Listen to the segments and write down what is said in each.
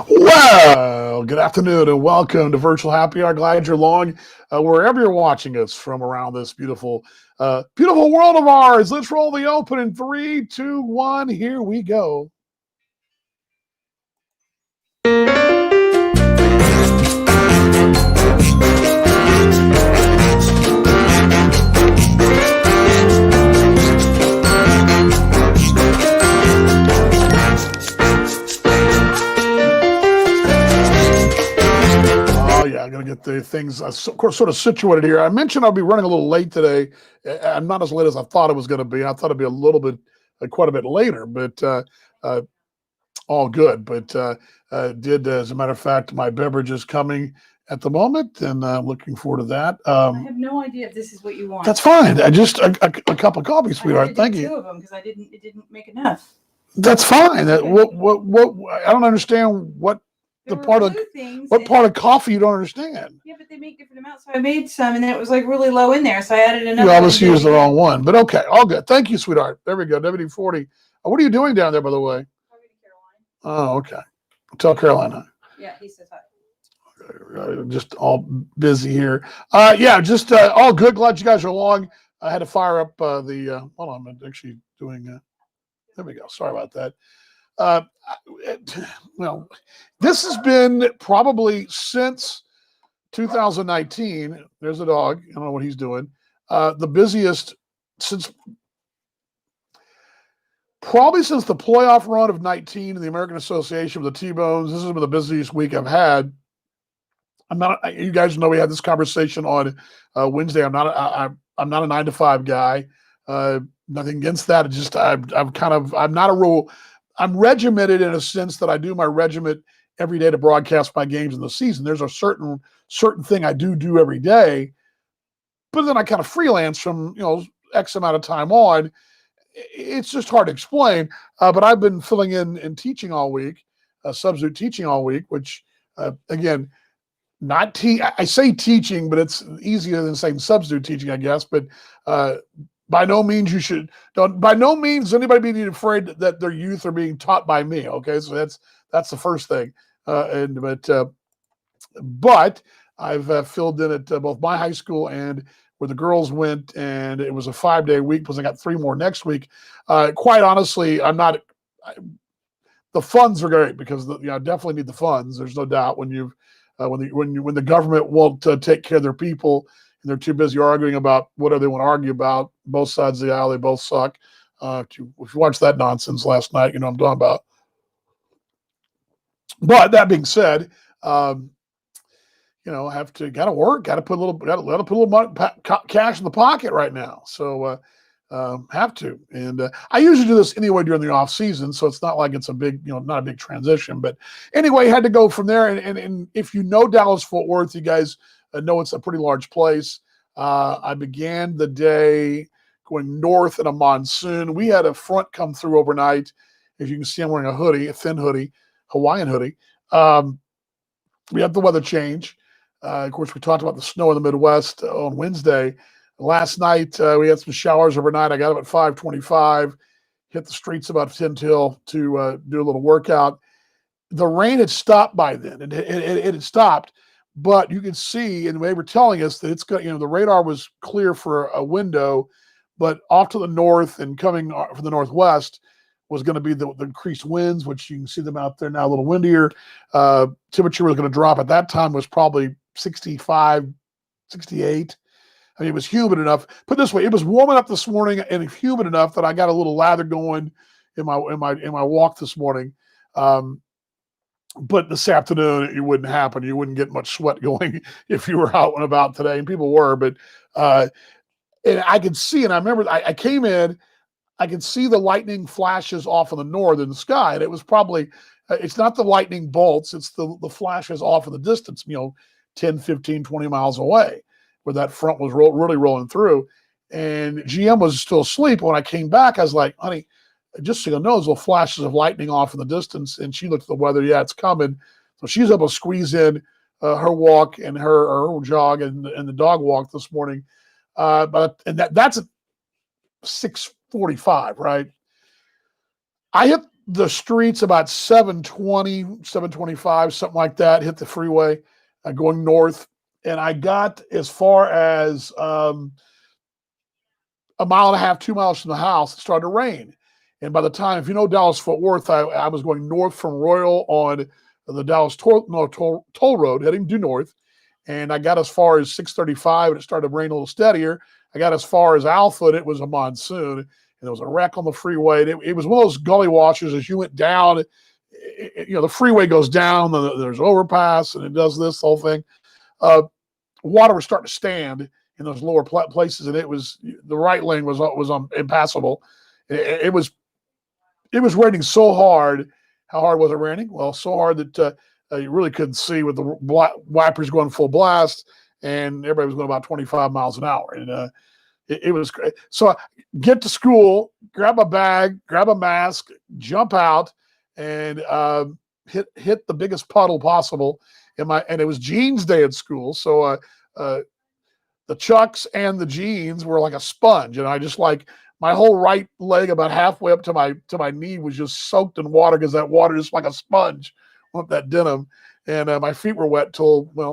Well, good afternoon and welcome to Virtual Happy Hour. Glad you're along wherever you're watching us from around this beautiful world of ours. Let's roll the open in 3, 2, 1. Here we go. I'm going to get the things, of course, sort of situated here. I mentioned I'll be running a little late today. I'm not as late as I thought it was going to be. I thought it'd be a little bit, quite a bit later, but all good. But as a matter of fact, my beverage is coming at the moment, and I'm looking forward to that. I have no idea if this is what you want. That's fine. I just a cup of coffee, sweetheart. Thank you. 2 of them because it didn't make enough. That's fine. What? I don't understand what. Part of coffee you don't understand? Yeah, but they make different amounts. So I made some, and then it was like really low in there, so I added another. You obviously used the wrong one, but okay, all good. Thank you, sweetheart. There we go. WD-40. What are you doing down there, by the way? Talking to Caroline. Oh, okay. Tell Caroline. Yeah, he says hi. Just all busy here. Just all good. Glad you guys are along. I had to fire up hold on, I'm actually doing. There we go. Sorry about that. Well, this has been probably since 2019. There's a dog. I don't know what he's doing. The busiest since the playoff run of 19 in the American Association with the T-Bones. This has been the busiest week I've had. You guys know we had this conversation on Wednesday. I'm not a 9-to-5 guy. Nothing against that. It's just I'm regimented in a sense that I do my regiment every day to broadcast my games in the season. There's a certain thing I do every day, but then I kind of freelance from X amount of time on. It's just hard to explain. But I've been filling in and teaching all week, substitute teaching all week, which again, I say teaching, but it's easier than saying substitute teaching, I guess. But by no means by no means does anybody be afraid that their youth are being taught by me. Okay, so that's the first thing. But I've filled in at both my high school and where the girls went, and it was a 5-day week. Plus, I got 3 more next week. Quite honestly, the funds are great because I definitely need the funds. There's no doubt when the government won't take care of their people. And they're too busy arguing about whatever they want to argue about. Both sides of the aisle, they both suck. If you watched that nonsense last night, you know what I'm talking about. But that being said, got to work, got to put a little cash in the pocket right now. So have to. And I usually do this anyway during the off season, so it's not like it's a big, not a big transition. But anyway, had to go from there. And if you know Dallas-Fort Worth, you guys know it's a pretty large place. I began the day going north in a monsoon. We had a front come through overnight. As you can see, I'm wearing a hoodie, a thin hoodie, Hawaiian hoodie. We had the weather change. Of course, we talked about the snow in the Midwest on Wednesday. Last night, we had some showers overnight. I got up at 5:25, hit the streets about 10 till to do a little workout. The rain had stopped by then. It had stopped. But you can see, and they were telling us that it's got, the radar was clear for a window, but off to the north and coming from the northwest was going to be the increased winds, which you can see them out there now a little windier. Temperature was going to drop at that time was probably 65, 68. I mean, it was humid enough. Put it this way, it was warm enough this morning and humid enough that I got a little lather going in my walk this morning. But this afternoon, it wouldn't happen. You wouldn't get much sweat going if you were out and about today, and people were. But and I could see, and I remember I came in, I could see the lightning flashes off in the northern sky, and it was probably it's not the lightning bolts, it's the flashes off in the distance, 10, 15, 20 miles away, where that front was really rolling through. And GM was still asleep. When I came back, I was like, honey, just so you know, those little flashes of lightning off in the distance. And she looked at the weather. Yeah, it's coming. So she's able to squeeze in her walk and her jog and the dog walk this morning. That's at 6:45, right? I hit the streets about 720, 725, something like that, hit the freeway going north. And I got as far as a mile and a half, 2 miles from the house. It started to rain. And by the time, if you know Dallas-Fort Worth, I was going north from Royal on the Dallas toll road, heading due north. And I got as far as 635, and it started to rain a little steadier. I got as far as Alpha, and it was a monsoon. And there was a wreck on the freeway. It was one of those gully washers. As you went down, the freeway goes down, there's overpass, and it does this whole thing. Water was starting to stand in those lower places, and it was, the right lane was impassable. It was raining so hard. How hard was it raining? Well, so hard that you really couldn't see with the wipers going full blast, and everybody was going about 25 miles an hour. And it was great. So I get to school, grab a bag, grab a mask, jump out, and hit the biggest puddle possible. And it was jeans day at school, so the Chucks and the jeans were like a sponge, and I just my whole right leg about halfway up to my knee was just soaked in water, because that water just like a sponge went that denim. And my feet were wet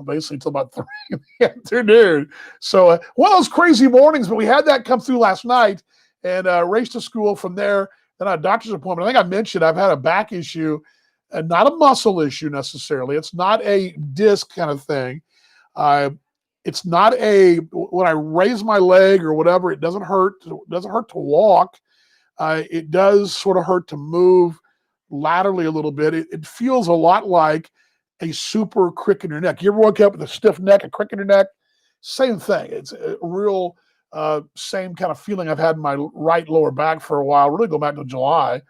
basically till about 3 in the afternoon. So one of those crazy mornings, but we had that come through last night, and raced to school from there. Then I had a doctor's appointment. I think I mentioned I've had a back issue, and not a muscle issue necessarily. It's not a disc kind of thing. It's not when I raise my leg or whatever, it doesn't hurt. It doesn't hurt to walk. It does sort of hurt to move laterally a little bit. It feels a lot like a super crick in your neck. You ever woke up with a stiff neck, a crick in your neck? Same thing. It's a real same kind of feeling I've had in my right lower back for a while, really go back to July.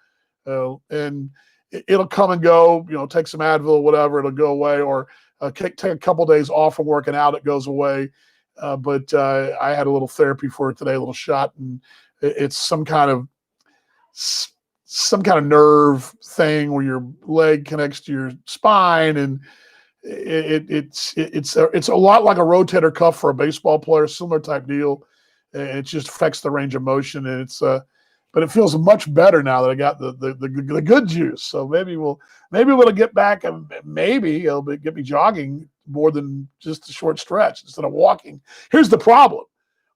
And it'll come and go, take some Advil, whatever, it'll go away, or take a couple days off from working out, it goes away. But I had a little therapy for it today, a little shot, and it's some kind of nerve thing where your leg connects to your spine, and it's a lot like a rotator cuff for a baseball player, similar type deal. It just affects the range of motion, and but it feels much better now that I got the good juice. So maybe we'll get back, and maybe it'll get me jogging more than just a short stretch instead of walking. Here's the problem: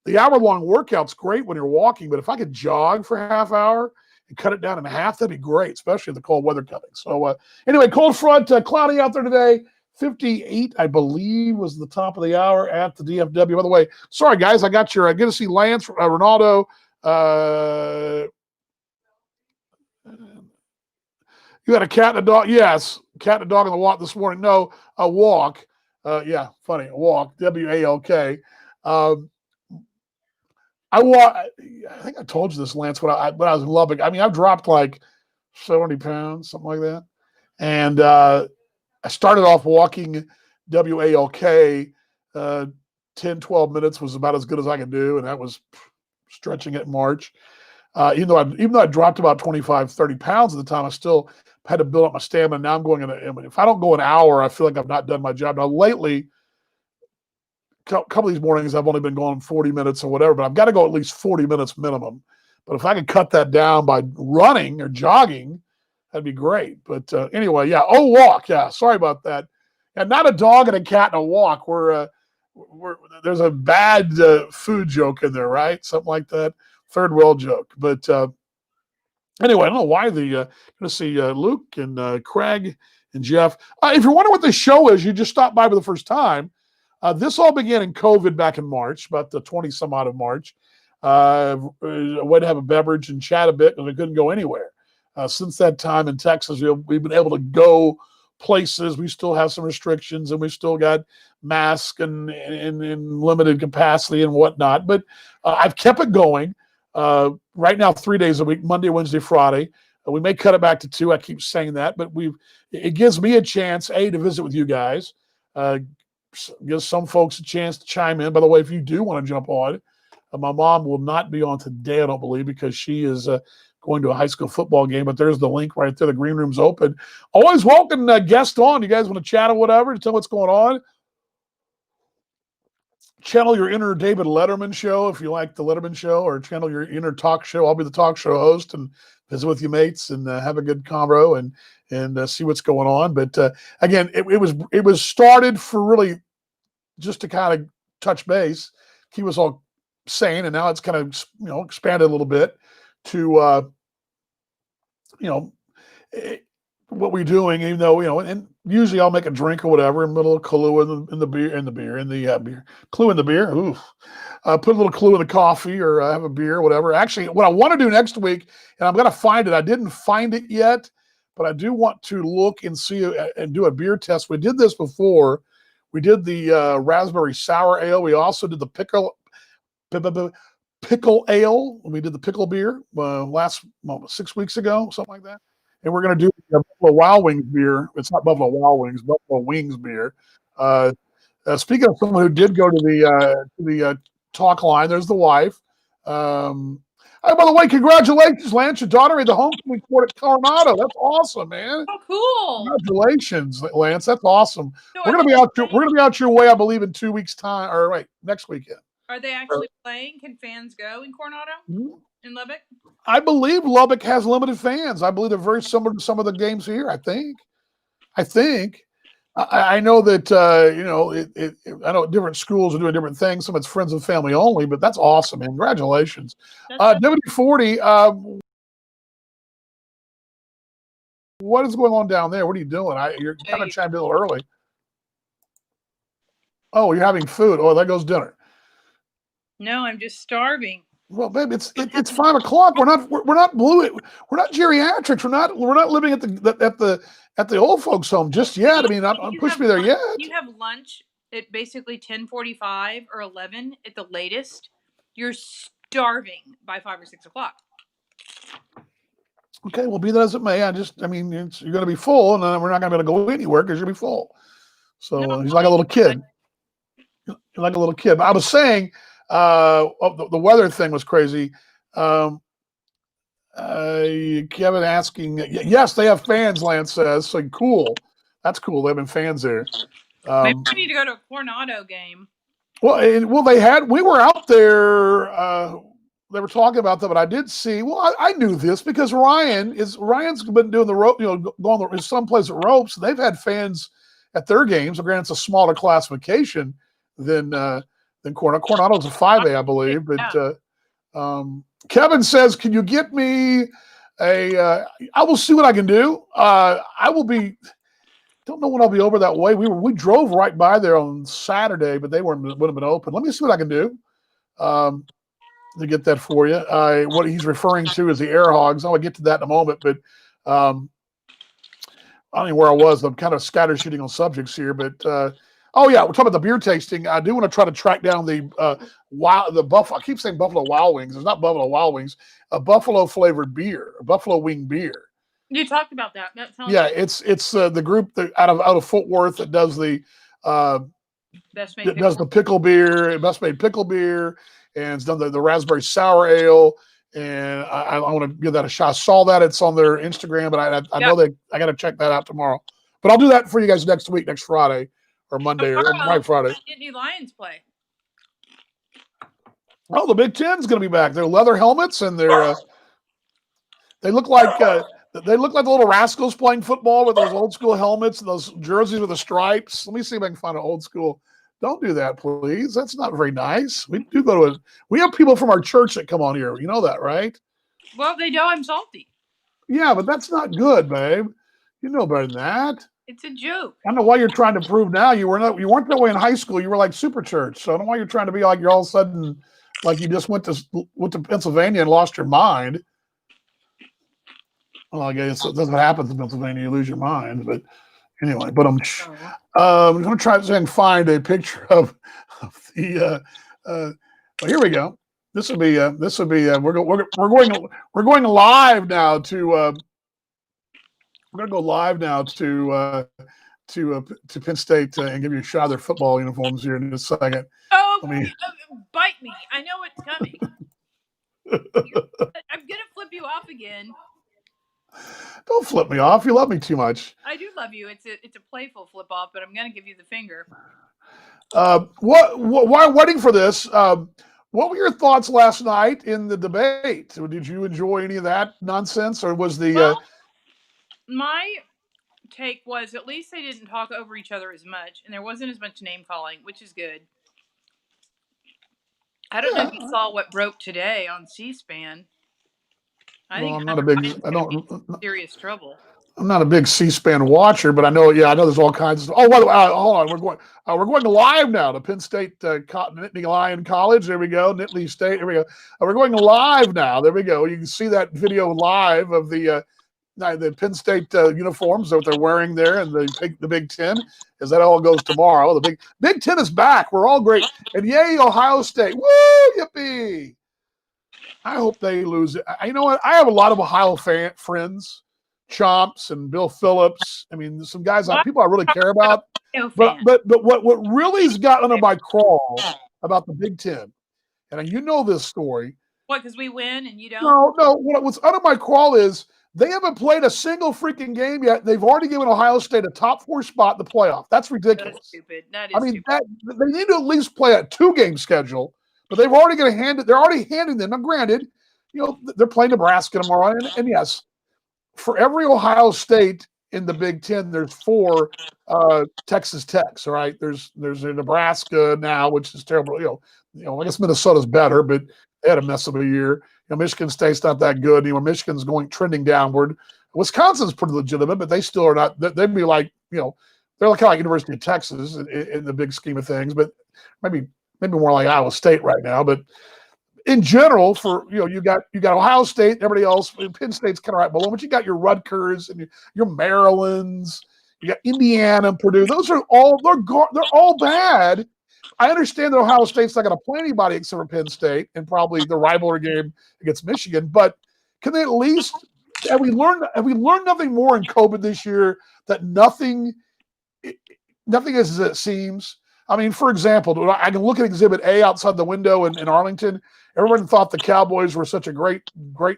the hour-long workout's great when you're walking, but if I could jog for a half hour and cut it down in half, that'd be great, especially in the cold weather coming. So anyway, cold front, cloudy out there today. 58, I believe, was the top of the hour at the DFW. By the way, sorry guys, I get to see Lance, Ronaldo. You had a cat and a dog? Yes, cat and a dog on the walk this morning. No, a walk. Yeah, funny, a walk. WALK. I think I told you this, Lance, when I was in Lubbock. I mean, I've dropped like 70 pounds, something like that. And I started off walking WALK. 10, 12 minutes was about as good as I could do, and that was stretching it in March. Even though I dropped about 25, 30 pounds at the time, I still had to build up my stamina. Now I'm going if I don't go an hour, I feel like I've not done my job. Now lately, a couple of these mornings, I've only been going 40 minutes or whatever, but I've got to go at least 40 minutes minimum. But if I could cut that down by running or jogging, that'd be great. But anyway, yeah. Oh, walk. Yeah. Sorry about that. And not a dog and a cat and a walk. There's a bad food joke in there, right? Something like that. Third world joke. But anyway, I don't know why going to see Luke and Craig and Jeff. If you're wondering what this show is, you just stopped by for the first time. This all began in COVID back in March, about the 20 some odd of March. I went to have a beverage and chat a bit because I couldn't go anywhere. Since that time in Texas, we've been able to go places. We still have some restrictions, and we've still got masks and in limited capacity and whatnot. But I've kept it going. Right now, 3 days a week, Monday, Wednesday, Friday. We may cut it back to 2. I keep saying that, but it gives me a chance, to visit with you guys. Gives some folks a chance to chime in. By the way, if you do want to jump on, my mom will not be on today, I don't believe, because she is going to a high school football game. But there's the link right there. The green room's open. Always welcome guests on. You guys want to chat or whatever to tell what's going on? channel your inner David Letterman show if you like the Letterman show, or channel your inner talk show. I'll be the talk show host and visit with you mates and have a good convo and see what's going on. But again, it was started for really just to kind of touch base, keep us all sane, and now it's kind of expanded a little bit to what we're doing, even though, and usually I'll make a drink or whatever, and put a little Kahlua in the beer, Kahlua in the beer. Oof. Put a little Kahlua in the coffee, or have a beer, whatever. Actually, what I want to do next week, and I'm going to find it. I didn't find it yet, but I do want to look and see and do a beer test. We did this before. We did the raspberry sour ale. We also did the pickle ale. We did the pickle beer last 6 weeks ago, something like that. And we're going to do the Buffalo Wild Wings beer. It's not Buffalo Wild Wings, Buffalo Wings beer. Speaking of someone who did go to the talk line, there's the wife. Oh, by the way, congratulations, Lance. Your daughter made the homecoming court at Coronado. That's awesome, man. Oh, cool. Congratulations, Lance. That's awesome. So We're gonna be out your way, I believe, in 2 weeks' time. Or wait, next weekend. Are they actually playing? Can fans go in Coronado? Mm-hmm. In Lubbock? I believe Lubbock has limited fans. I believe they're very similar to some of the games here. I think. I know that I know different schools are doing different things. Some it's friends and family only, but that's awesome, man. Congratulations. WD-40. What is going on down there? What are you doing? You're kind of chimed in a little early. Oh, you're having food. Oh, there goes dinner. No, I'm just starving. Well, babe, it's 5 o'clock. We're not blue. We're not geriatrics. We're not living at the old folks' home just yet. I mean, I'm pushing me there yet. You have lunch at basically 10:45 or 11 at the latest. You're starving by 5 or 6 o'clock. Okay, well, be that as it may. You're going to be full, and then we're not going to go anywhere because you'll be full. So he's like a little kid. You're like a little kid. But I was saying. The weather thing was crazy. Kevin asking, yes, they have fans, Lance says. So cool. That's cool. They have been fans there. Maybe we need to go to a Coronado game. Well, we were out there. They were talking about that, but I did see. Well, I knew this because Ryan's been doing the rope, going someplace at Ropes. They've had fans at their games. Granted, it's a smaller classification than Coronado's a 5A, I believe. But Kevin says, "Can you get me I will see what I can do. I will be. Don't know when I'll be over that way. We drove right by there on Saturday, but they wouldn't have been open. Let me see what I can do to get that for you. What he's referring to is the air hogs. I'll get to that in a moment, but I don't know where I was. I'm kind of scattershooting on subjects here, but. Oh yeah, we're talking about the beer tasting. I do want to try to track down the Buffalo. I keep saying Buffalo Wild Wings. It's not Buffalo Wild Wings. A Buffalo flavored beer, a Buffalo Wing beer. You talked about that. That sounds. Yeah, it's the group that out of Fort Worth that does the pickle beer, Best Made Pickle beer, and it's done the raspberry sour ale. And I want to give that a shot. I saw that it's on their Instagram, but I know I got to check that out tomorrow. But I'll do that for you guys next Friday. Or Monday or Friday. Didn't Lions play? Oh, the Big Ten's going to be back. They're leather helmets and they look like the little rascals playing football with those old school helmets and those jerseys with the stripes. Let me see if I can find an old school. Don't do that, please. That's not very nice. We have people from our church that come on here. You know that, right? Well, they know I'm salty. Yeah, but that's not good, babe. You know better than that. It's a joke. I don't know why you're trying to prove now. You weren't that way in high school. You were like super church. So I don't know why you're trying to be like you're all of a sudden like you just went to Pennsylvania and lost your mind. Well, I guess it doesn't happen in Pennsylvania. You lose your mind. But anyway, but I'm going to try and find a picture of the. Well, here we go. This would be. We're going live now to. We're going to go live now to Penn State and give you a shot of their football uniforms here in just a second. Oh, bite me. I know it's coming. I'm going to flip you off again. Don't flip me off. You love me too much. I do love you. It's a playful flip off, but I'm going to give you the finger. While waiting for this, what were your thoughts last night in the debate? Did you enjoy any of that nonsense, or was the? Well, my take was at least they didn't talk over each other as much, and there wasn't as much name calling, which is good. I don't know if you saw what broke today on C-SPAN. I think I'm not a big. I in don't. serious trouble. I'm not a big C-SPAN watcher, but I know. Yeah, I know. There's all kinds of. Oh, by the way, hold on. We're going live now to Penn State Nittany Lion College. There we go. Nittany State. Here we go. We're going live now. There we go. You can see that video live of the Penn State uniforms that they're wearing there, and the Big Ten. As that all goes tomorrow. The Big Ten is back. We're all great. And yay, Ohio State! Woo, yippee! I hope they lose it. You know what? I have a lot of Ohio friends. Chomps and Bill Phillips. I mean, some guys, people I really care about. But what really's got under my crawl about the Big Ten, and you know this story. What? Because we win and you don't? No. What's under my crawl is they haven't played a single freaking game yet. They've already given Ohio State a top 4 spot in the playoff. That's ridiculous. That's stupid. That is stupid. They need to at least play a 2-game schedule. But they've already going to hand it. They're already handing them. Now, granted, they're playing Nebraska tomorrow, and yes. For every Ohio State in the Big Ten, there's 4 Texas Techs. All right, there's a Nebraska now, which is terrible. I guess Minnesota's better, but they had a mess of a year. Michigan State's not that good. Michigan's trending downward. Wisconsin's pretty legitimate, but they still are not. They'd be like, they're kind of like University of Texas in the big scheme of things, but maybe more like Iowa State right now, but. In general, for you got Ohio State, everybody else. Penn State's kind of right below, but you got your Rutgers and your Marylands. You got Indiana, Purdue. Those are all they're all bad. I understand that Ohio State's not going to play anybody except for Penn State and probably the rivalry game against Michigan. But can they at least have we learned nothing more in COVID this year that nothing is as it seems? I mean, for example, I can look at Exhibit A outside the window in Arlington. Everyone thought the Cowboys were such a great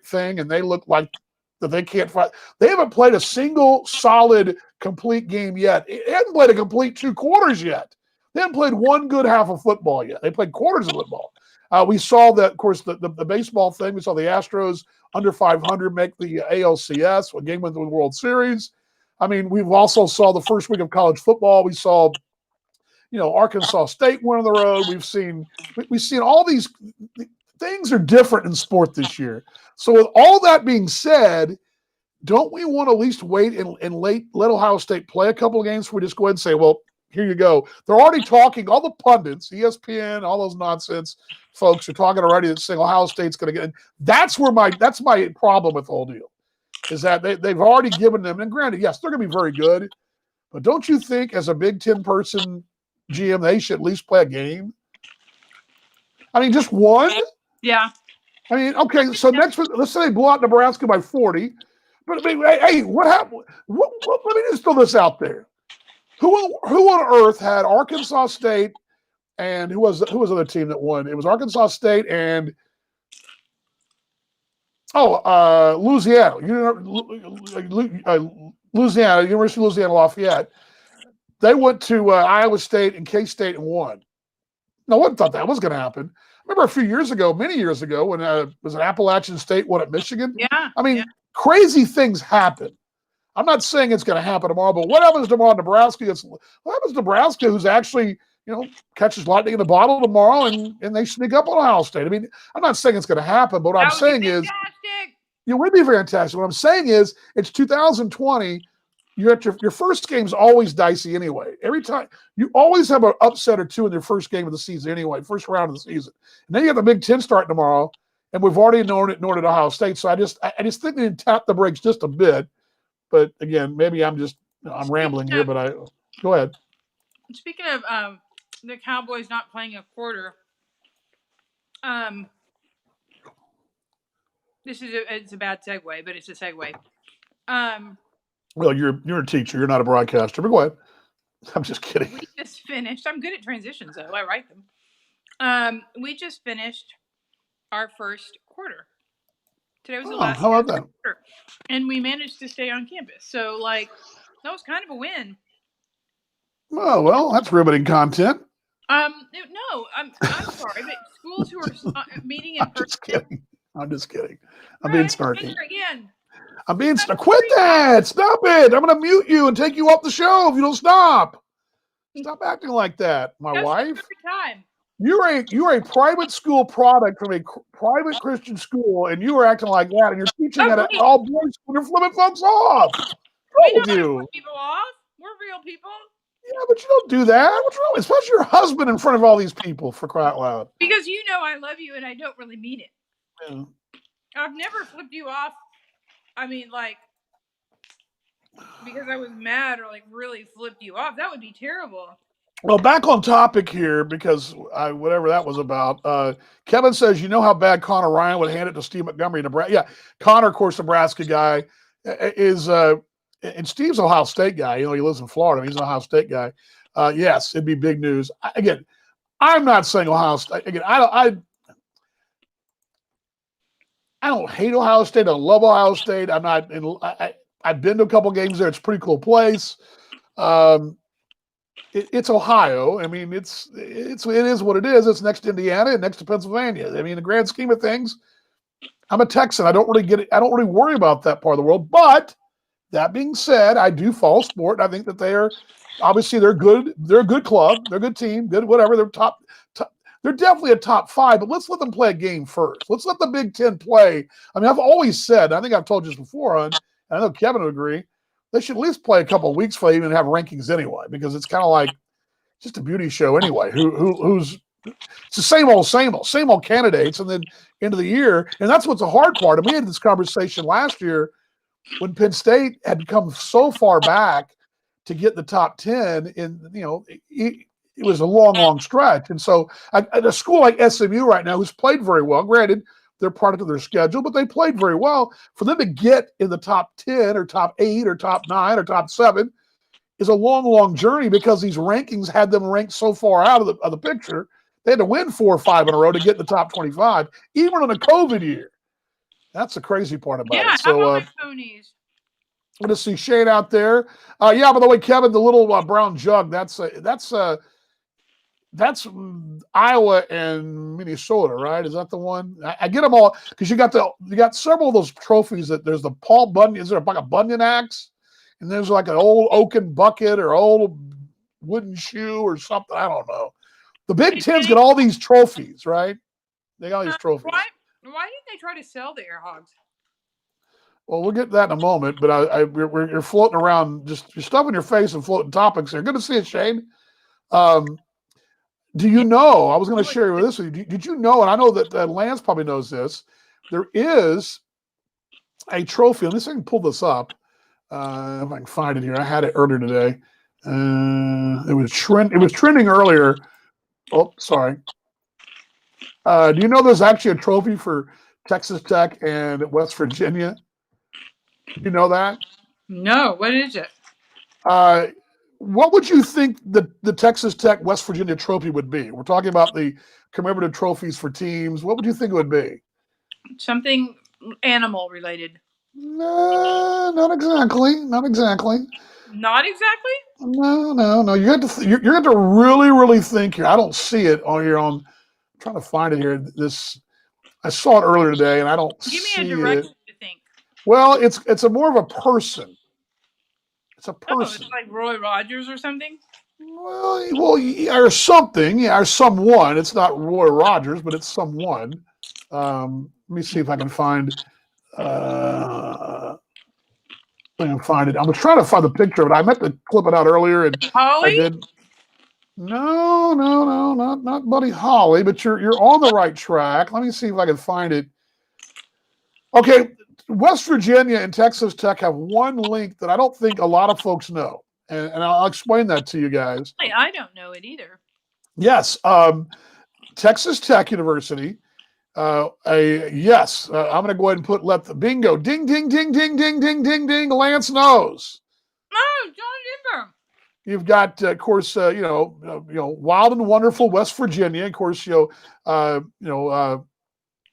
thing, and they look like that they can't fight. They haven't played a single solid, complete game yet. They haven't played a complete 2 quarters yet. They haven't played one good half of football yet. They played quarters of football. We saw that, of course, the baseball thing. We saw the Astros under 500 make the ALCS, a game with the World Series. I mean, we've also saw the first week of college football. We saw Arkansas State went on the road. We've seen all these things are different in sport this year. So with all that being said, don't we want to at least wait and let Ohio State play a couple of games before we just go ahead and say, well, here you go. They're already talking, all the pundits, ESPN, all those nonsense folks are talking already that saying Ohio State's going to get in. That's my problem with the whole deal, is that they've already given them, and granted, yes, they're going to be very good, but don't you think as a Big Ten person, GM, they should at least play a game? I mean, just one? Yeah. I mean, okay, so next week, let's say they blow out Nebraska by 40. But I mean, hey, what happened? Let me just throw this out there. Who on earth had Arkansas State and who was the other team that won? It was Arkansas State and Louisiana. Louisiana, University of Louisiana Lafayette. They went to Iowa State and K-State and won. No one thought that was going to happen. Remember a few years ago, many years ago, when was it Appalachian State won at Michigan? Yeah. I mean, crazy things happen. I'm not saying it's going to happen tomorrow, but what happens tomorrow in Nebraska? What happens to Nebraska, who's actually, catches lightning in a bottle tomorrow and they sneak up on Ohio State? I mean, I'm not saying it's going to happen, but what I'm saying is, it would be fantastic. What I'm saying is, it's 2020. You're at your first game's always dicey anyway. Every time you always have an upset or two in your first game of the season anyway, first round of the season. And then you have the Big Ten starting tomorrow, and we've already known it at Ohio State. So I just think they tap the brakes just a bit. But again, maybe I'm rambling here. But go ahead. Speaking of the Cowboys not playing a quarter, it's a bad segue, but it's a segue. Well, you're a teacher. You're not a broadcaster. But go ahead. I'm just kidding. We just finished. I'm good at transitions, though. I write them. We just finished our first quarter. Today was the last. How about that? Quarter, and we managed to stay on campus. So, that was kind of a win. Oh, well, that's riveting content. No, I'm sorry, but schools who are meeting in I'm person. just kidding. I'm just kidding. I'm Right, being been snarky. there again. I'm being quit that. Stop it. I'm going to mute you and take you off the show if you don't stop. Stop acting like that, my That's the wife. third time. You're a private school product from a private Christian school, and you are acting like that, and you're teaching Oh, at an wait. all boys school. You're flipping folks off. What's We wrong know with how to you? flip people off. We're real people. Yeah, but you don't do that. What's wrong? Especially your husband in front of all these people, for crying out loud. Because you know I love you and I don't really mean it. Yeah. I've never flipped you off. I mean, like, because I was mad or like really flipped you off. That would be terrible. Well, back on topic here, because whatever that was about. Kevin says, you know how bad Connor Ryan would hand it to Steve Montgomery, Nebraska. Yeah, Connor, of course, Nebraska guy, is and Steve's an Ohio State guy. You know, he lives in Florida. He's an Ohio State guy. Yes, it'd be big news. Again, I'm not saying Ohio State. Again, I don't hate Ohio State. I love Ohio State. I'm not. I've been to a couple games there. It's a pretty cool place. It's Ohio. I mean, it is what it is. It's next to Indiana and next to Pennsylvania. I mean, in the grand scheme of things, I'm a Texan. I don't really worry about that part of the world. But that being said, I do follow sport. I think that they're good. They're a good club. They're a good team. Good whatever. They're top. They're definitely a top 5. But let's let them play a game first. Let's let the Big Ten play. I mean, I've always said. I think I've told you this before, and I know Kevin would agree. They should at least play a couple of weeks before they even have rankings anyway, because it's kind of like just a beauty show anyway. Who's it's the same old candidates, and then end of the year, and that's what's the hard part. And we had this conversation last year when Penn State had come so far back to get the top 10, and it was a long stretch. And so at a school like SMU right now, who's played very well, granted they're product of their schedule, but they played very well. For them to get in the top 10 or top 8 or top 9 or top 7 is a long journey, because these rankings had them ranked so far out of the picture. They had to win 4 or 5 in a row to get in the top 25, even in a COVID year. That's the crazy part about it. So, how about my ponies? I'm going to see Shane out there. Yeah, by the way, Kevin, the little brown jug, that's Iowa and Minnesota, right? Is that the one? I get them all, because you got several of those trophies. That there's the Paul Bunyan. Is there like a Bunyan axe? And there's like an old oaken bucket or old wooden shoe or something. I don't know. The Big Ten's got all these trophies, right? They got all these trophies. Why didn't they try to sell the Air Hogs? Well, we'll get to that in a moment. But you're floating around, just you're stuffing your face and floating topics here. Good to see you, Shane. Do you know? I was going to share this with you. Did you know? And I know that Lance probably knows this. There is a trophy. Let me see if I can pull this up. If I can find it here. I had it earlier today. It was trending earlier. Oh, sorry. Do you know there's actually a trophy for Texas Tech and West Virginia? You know that? No. What is it? What would you think the Texas Tech West Virginia trophy would be? We're talking about the commemorative trophies for teams. What would you think it would be? Something animal related. No, not exactly. Not exactly. Not exactly? No. You have to really think here. I don't see it on here. I'm trying to find it here. I saw it earlier today, and I don't see it. Give me a direction to think. Well, it's a more of a person. It's a person. Oh, it's like Roy Rogers or something? Well, or something. Yeah, or someone. It's not Roy Rogers, but it's someone. Let me see if I can find. I can find it. I was trying to find the picture of it. I meant to clip it out earlier, and Holly? I did. No, not Buddy Holly. But you're on the right track. Let me see if I can find it. Okay, West Virginia and Texas Tech have one link that I don't think a lot of folks know, and I'll explain that to you guys. I don't know it either. Yes, Texas Tech University. I'm going to go ahead and let the bingo, ding, ding, ding, ding, ding, ding, ding, ding. Lance knows. Oh, John Denver. You've got, of course, wild and wonderful West Virginia. Of course, Is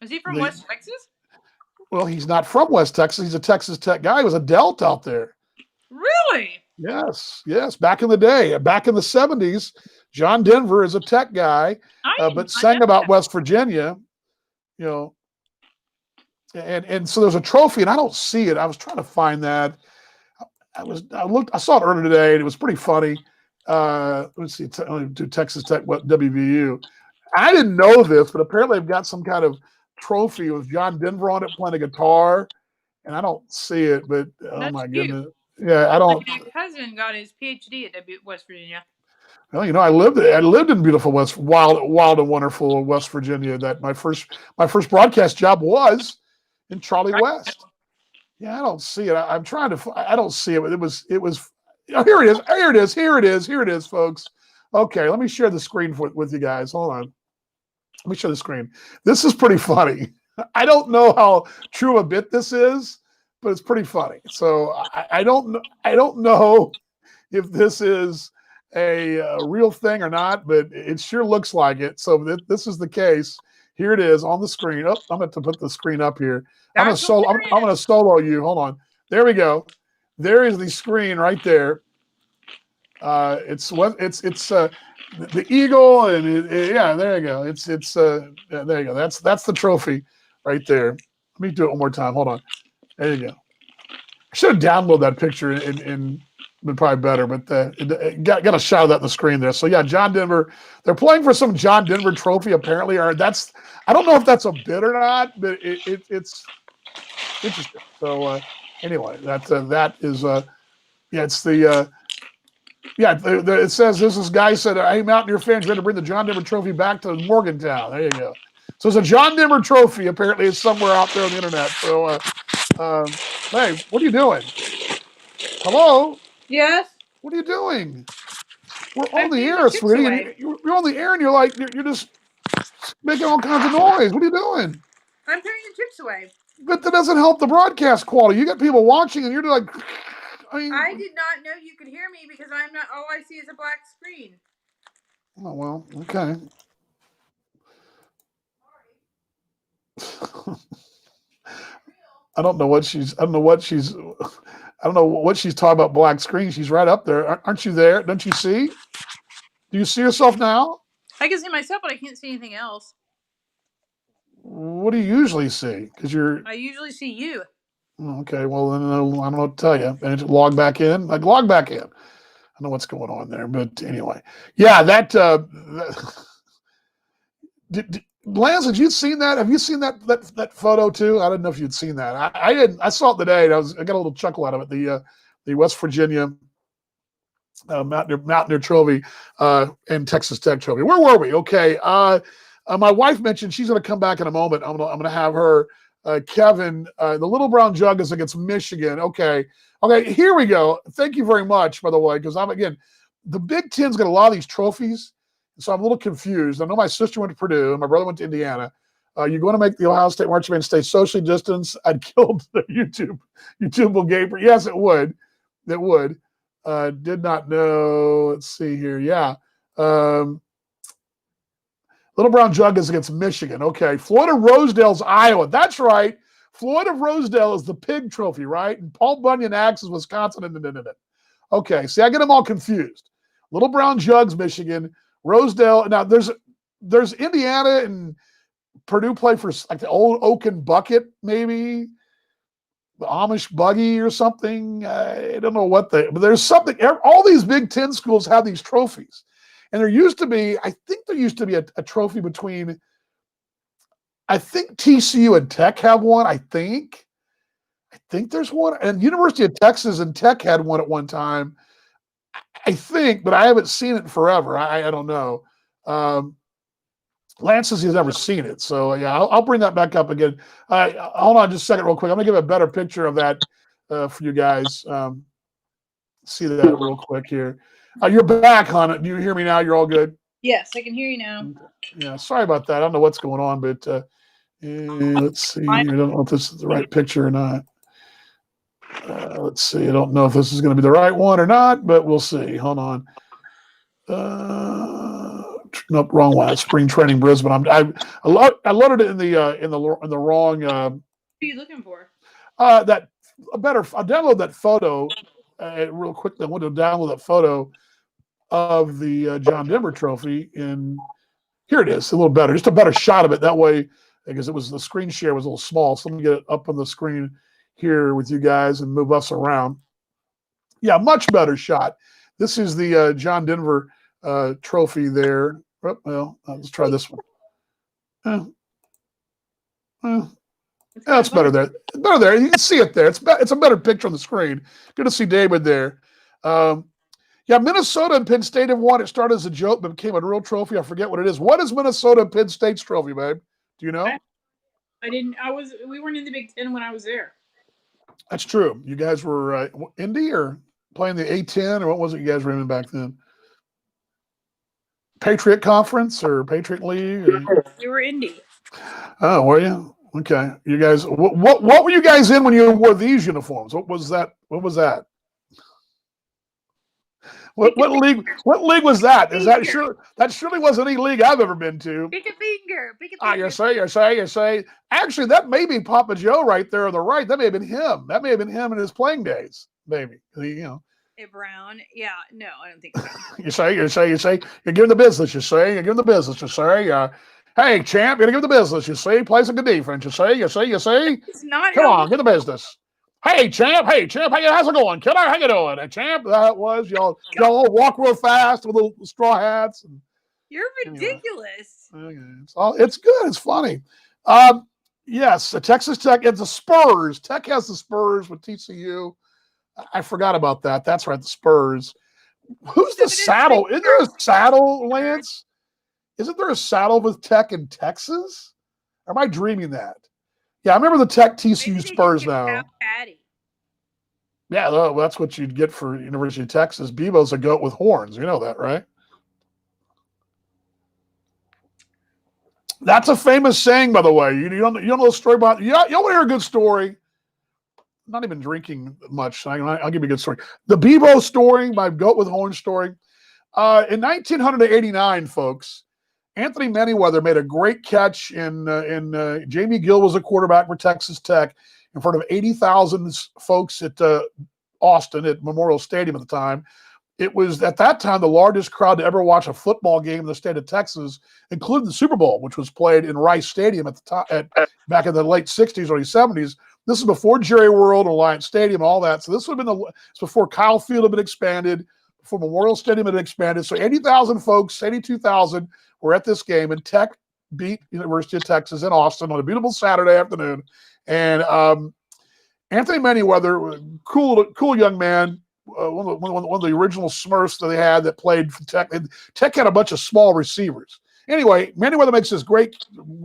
he from West Texas? Well, he's not from West Texas. He's a Texas Tech guy. He was a Delta out there. Really? Yes. Back in the day, back in the 70s, John Denver is a Tech guy, I but did sang not know about that. West Virginia, you know, and so there's a trophy, and I don't see it. I was trying to find that. I saw it earlier today, and it was pretty funny. Let's see, let me do Texas Tech, WVU. I didn't know this, but apparently they've got some kind of trophy with John Denver on it playing a guitar, and I don't see it, but oh That's my cute. goodness. Yeah, I don't. My cousin got his PhD at West Virginia. Well, I lived in beautiful wild and wonderful West Virginia. That my first broadcast job was in Charlie West. Yeah, I don't see it. I'm trying to. I don't see it. But it was. Oh, here it is. Here it is, folks. Okay, let me share the screen with you guys. Hold on. Let me share the screen. This is pretty funny. I don't know how true a bit this is, but it's pretty funny. So I don't know if this is a real thing or not, but it sure looks like it. So this is the case. Here it is on the screen. Oh, I'm going to put the screen up here. I'm going to solo you. Hold on. There we go. There is the screen right there. It's the eagle, and yeah, there you go. Yeah, there you go. That's the trophy right there. Let me do it one more time. Hold on. There you go. I should have downloaded that picture and been probably better, but got a shot of that on the screen there. So yeah, John Denver. They're playing for some John Denver trophy apparently, or I don't know if that's a bid or not, but it's interesting. So anyway, that is yeah, it's the. It says this guy said, "Hey, Mountaineer fans, ready to bring the John Denver Trophy back to Morgantown." There you go. So it's a John Denver Trophy. Apparently, it's somewhere out there on the internet. So, hey, what are you doing? Hello? Yes. What are you doing? We're I'm on the putting air, the chips sweetie. away. You're on the air, and you're just making all kinds of noise. What are you doing? I'm putting the chips away. But that doesn't help the broadcast quality. You got people watching, and you're like, I mean, I did not know you could hear me because I'm not. All I see is a black screen. oh well, okay. I don't know what she's talking about black screen. She's right up there. Aren't you there? Don't you see? Do you see yourself now? I can see myself, but I can't see anything else. What do you usually see? Because I usually see you. okay. Well, then I don't know what to tell you. And log back in. Log back in. I know what's going on there, but anyway, yeah. Lance, had you seen that? Have you seen that photo too? I didn't know if you'd seen that. I didn't. I saw it today. And I got a little chuckle out of it. The West Virginia Mountaineer Trophy and Texas Tech Trophy. Where were we? Okay. My wife mentioned she's going to come back in a moment. I'm going to have her. Kevin, the Little Brown Jug is against Michigan. Okay, here we go. Thank you very much, by the way, because the Big Ten's got a lot of these trophies, so I'm a little confused. I know my sister went to Purdue, and my brother went to Indiana. You're going to make the Ohio State marching band stay socially distanced? I'd killed the YouTube will gaper. Yes, it would. It would. Did not know. Let's see here. Yeah. Little Brown Jug is against Michigan. Okay. Floyd of Rosedale's Iowa. That's right. Floyd of Rosedale is the pig trophy, right? And Paul Bunyan Axe is Wisconsin. Okay. See, I get them all confused. Little Brown Jug's Michigan. Rosedale. Now, there's Indiana and Purdue play for like the old Oaken Bucket, maybe. The Amish Buggy or something. I don't know but there's something. All these Big Ten schools have these trophies. And I think there used to be a trophy between, I think TCU and Tech have one, I think there's one. And University of Texas and Tech had one at one time, I think, but I haven't seen it in forever. I don't know. Lance says he's never seen it. So, yeah, I'll bring that back up again. Hold on just a second real quick. I'm going to give a better picture of that for you guys. See that real quick here. You're back, hon. Do you hear me now? You're all good? Yes, I can hear you now. Yeah, sorry about that. I don't know what's going on, but let's see. I don't know if this is the right picture or not. Let's see. I don't know if this is going to be the right one or not, but we'll see. Hold on. Nope, wrong one. It's spring training Brisbane. I loaded it in the wrong. What are you looking for? I'll download that photo real quickly, I wanted to download that photo of the John Denver Trophy. And here it is, a little better, just a better shot of it. That way, because it was the screen share was a little small. So let me get it up on the screen here with you guys and move us around. Yeah, much better shot. This is the John Denver Trophy there. Oh, well, let's try this one. That's better there. Better there. You can see it there. It's a better picture on the screen. Good to see David there. Yeah, Minnesota and Penn State have won. It started as a joke, but became a real trophy. I forget what it is. What is Minnesota and Penn State's trophy, babe? Do you know? I didn't. We weren't in the Big Ten when I was there. That's true. You guys were Indy or playing the A10, or what was it you guys were in back then? Patriot Conference or Patriot League? Or? We were Indy. Oh, were you? Okay. You guys, what were you guys in when you wore these uniforms? What was that? What was that? What league? What league was that? Is that sure? That surely wasn't any league I've ever been to. Pick a finger. Pick a Ah, finger. you say. Actually, that may be Papa Joe right there on the right. That may have been him. That may have been him in his playing days. Maybe Brown. Yeah. No, I don't think so. You say. You're giving the business. You say. You're giving the business. You say. Hey, champ, you're gonna give the business. You say. Play some good defense. You say. It's not. Come on, get the business. Hey, champ. How's it going? Killer, how you doing? Hey, champ, that was y'all all walk real fast with little straw hats. And, You're ridiculous. anyway, it's good. It's funny. Yes, Texas Tech. It's the Spurs. Tech has the Spurs with TCU. I forgot about that. That's right, the Spurs. Who's the saddle? Isn't there a saddle, Lance? Isn't there a saddle with Tech in Texas? Or am I dreaming that? Yeah, I remember the Tech TCU Spurs now. Yeah, well, that's what you'd get for University of Texas. Bebo's a goat with horns. You know that, right? That's a famous saying, by the way. You don't know the story about. You want to hear a good story? I'm not even drinking much. I'll give you a good story. The Bebo story, my goat with horns story. In 1989, folks, Anthony Manyweather made a great catch in Jamie Gill was a quarterback for Texas Tech in front of 80,000 folks at Austin at Memorial Stadium at the time. It was at that time the largest crowd to ever watch a football game in the state of Texas, including the Super Bowl, which was played in Rice Stadium at the time, back in the late 60s, early 70s. This is before Jerry World and Alliance Stadium and all that. So this would have been it's before Kyle Field had been expanded, before Memorial Stadium had been expanded. So 80,000 folks, 82,000 were at this game, and Tech beat University of Texas in Austin on a beautiful Saturday afternoon. And Anthony Manyweather, cool young man, one of the original Smurfs that they had that played for Tech. And Tech had a bunch of small receivers. Anyway, Manyweather makes this great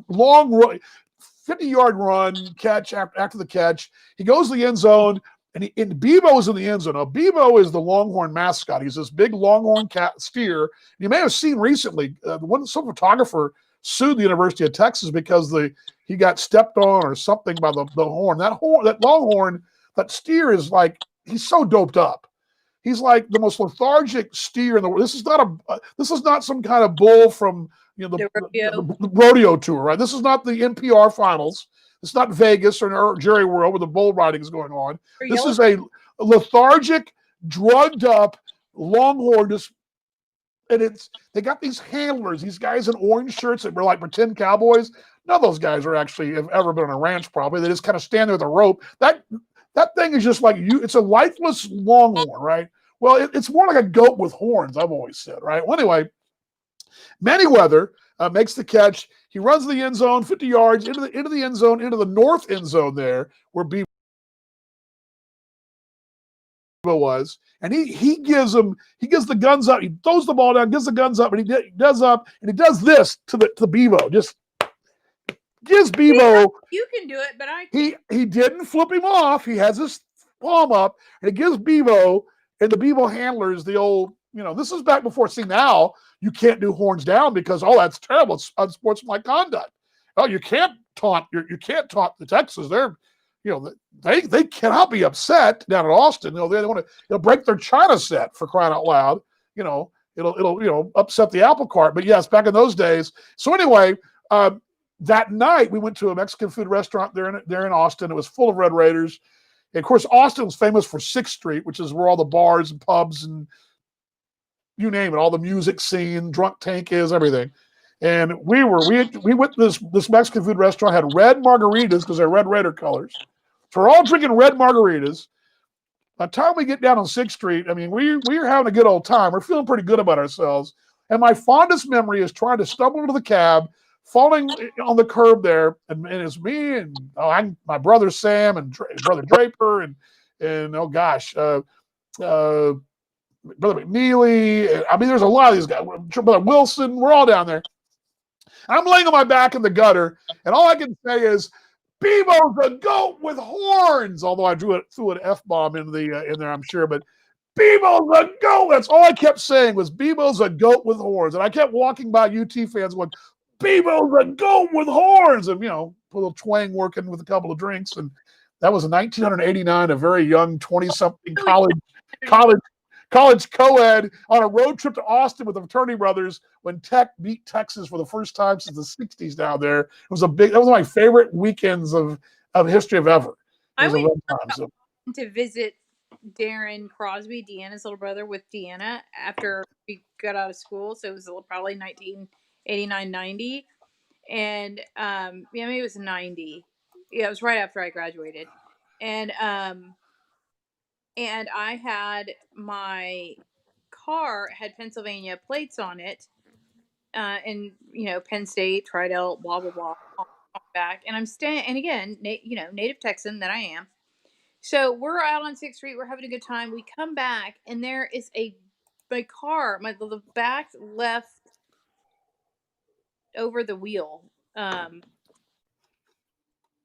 long 50-yard run catch after the catch. He goes to the end zone, and Bebo is in the end zone. Now, Bebo is the Longhorn mascot. He's this big Longhorn steer. You may have seen recently, some photographer sued the University of Texas because he got stepped on or something by the horn. That Longhorn, that steer is like, he's so doped up. He's like the most lethargic steer in the world. This is not some kind of bull from the rodeo tour, right? This is not the NPR finals. It's not Vegas or Jerry World where the bull riding is going on. This is a lethargic, drugged up Longhorn. And they got these handlers, these guys in orange shirts that were like pretend cowboys. None of those guys have ever been on a ranch, probably. They just kind of stand there with a rope. That thing is just like it's a lifeless Longhorn, right? Well, it's more like a goat with horns, I've always said, right? Well, anyway, Manyweather makes the catch. He runs the end zone 50 yards into the end zone, into the north end zone there where Bebo was. And he gives the guns up. He throws the ball down, gives the guns up, and he does this to Bebo. Just gives Bebo. You can do it, but I can't. He didn't flip him off. He has his palm up, and it gives Bebo and the Bebo handlers the old. This is back before. See, now you can't do horns down because that's terrible. It's unsportsmanlike conduct. Oh, you can't taunt. You can't taunt the Texans. They're, they cannot be upset down at Austin. They want to break their China set, for crying out loud. It'll upset the apple cart. But yes, back in those days. So anyway, that night we went to a Mexican food restaurant there in Austin. It was full of Red Raiders. of course, Austin was famous for 6th Street, which is where all the bars and pubs and you name it, all the music scene, Drunk Tank is, everything. And we went to this Mexican food restaurant, had red margaritas because they're Red Raider colors. So we're all drinking red margaritas. By the time we get down on 6th Street, I mean, we're having a good old time. We're feeling pretty good about ourselves. And my fondest memory is trying to stumble into the cab, falling on the curb there, and it's me and my brother Sam and brother Draper and oh gosh, Brother McNeely. I mean, there's a lot of these guys. Brother Wilson, we're all down there. I'm laying on my back in the gutter, and all I can say is, Bebo's a goat with horns. Although I threw an F-bomb in there, I'm sure. But Bebo's a goat. That's all I kept saying was Bebo's a goat with horns. And I kept walking by UT fans going, Bebo's a goat with horns. And, put a little twang working with a couple of drinks. And that was in 1989, a very young 20-something college co-ed on a road trip to Austin with the fraternity brothers when Tech beat Texas for the first time since the 60s down there. That was one of my favorite weekends of history of ever. I went to visit Darren Crosby, Deanna's little brother, with Deanna after we got out of school. So it was probably 1989, 90. And maybe it was 90. Yeah, it was right after I graduated. And I had my car had Pennsylvania plates on it, and Penn State, Tridel, blah blah blah, on back. And I'm staying, and again, native Texan that I am. So we're out on 6th Street. We're having a good time. We come back, and there is my car, the back left over the wheel, had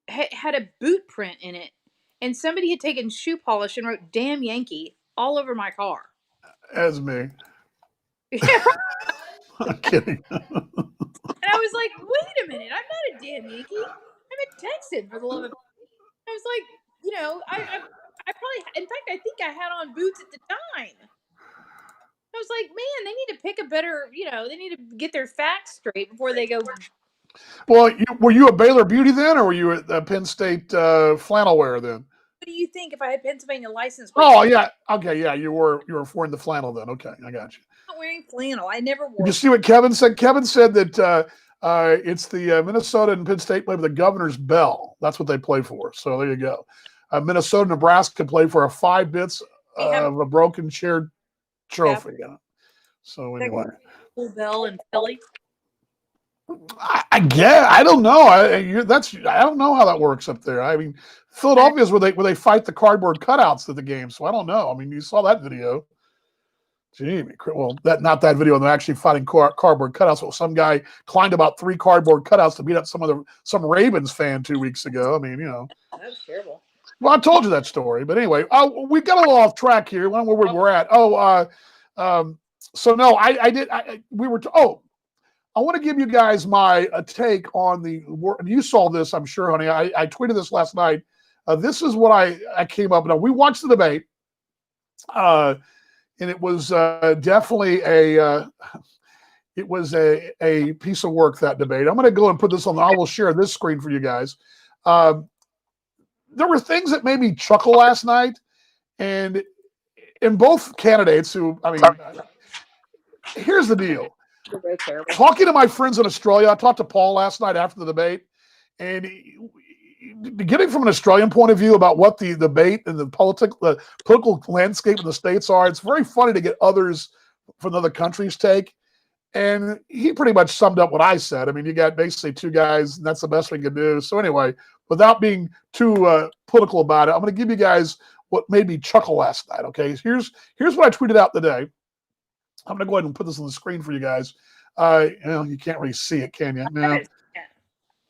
a boot print in it. And somebody had taken shoe polish and wrote "Damn Yankee" all over my car. As me. Yeah. I'm kidding. And I was like, wait a minute, I'm not a damn Yankee. I'm a Texan, for the love of... I was like, I probably... In fact, I think I had on boots at the time. I was like, man, they need to pick a better... they need to get their facts straight before they go... Well, were you a Baylor beauty then, or were you a Penn State flannel wearer then? What do you think if I had Pennsylvania license? Oh yeah, okay, yeah, you were wearing the flannel then. Okay, I got you. I'm not wearing flannel. I never wore. Did you see what Kevin said? Kevin said that it's the Minnesota and Penn State play for the Governor's Bell. That's what they play for. So there you go. Minnesota, Nebraska play for 5 bits of a broken shared trophy. Yeah. So anyway, Bell and Philly. I guess I don't know. I don't know how that works up there. I mean, Philadelphia is where they fight the cardboard cutouts at the game. So I don't know. I mean, you saw that video. Gee, well, not that video. They're actually fighting cardboard cutouts. Well, some guy climbed about 3 cardboard cutouts to beat up some Ravens fan 2 weeks ago. I mean, that was terrible. Well, I told you that story, but anyway, we got a little off track here. I don't know where we're at. So no, I want to give you guys my take on you saw this, I'm sure, honey. I tweeted this last night. This is what I came up with. We watched the debate, and it was definitely a piece of work, that debate. I'm going to go and put this on. I will share this screen for you guys. There were things that made me chuckle last night, and in both candidates here's the deal. Talking to my friends in Australia, I talked to Paul last night after the debate, and getting from an Australian point of view about what the debate and the political landscape in the States are, it's very funny to get others from other countries' take. And he pretty much summed up what I said. I mean, you got basically 2 guys, and that's the best we can do. So anyway, without being too political about it, I'm going to give you guys what made me chuckle last night. Okay, here's what I tweeted out today. I'm going to go ahead and put this on the screen for you guys. You can't really see it, can you? No.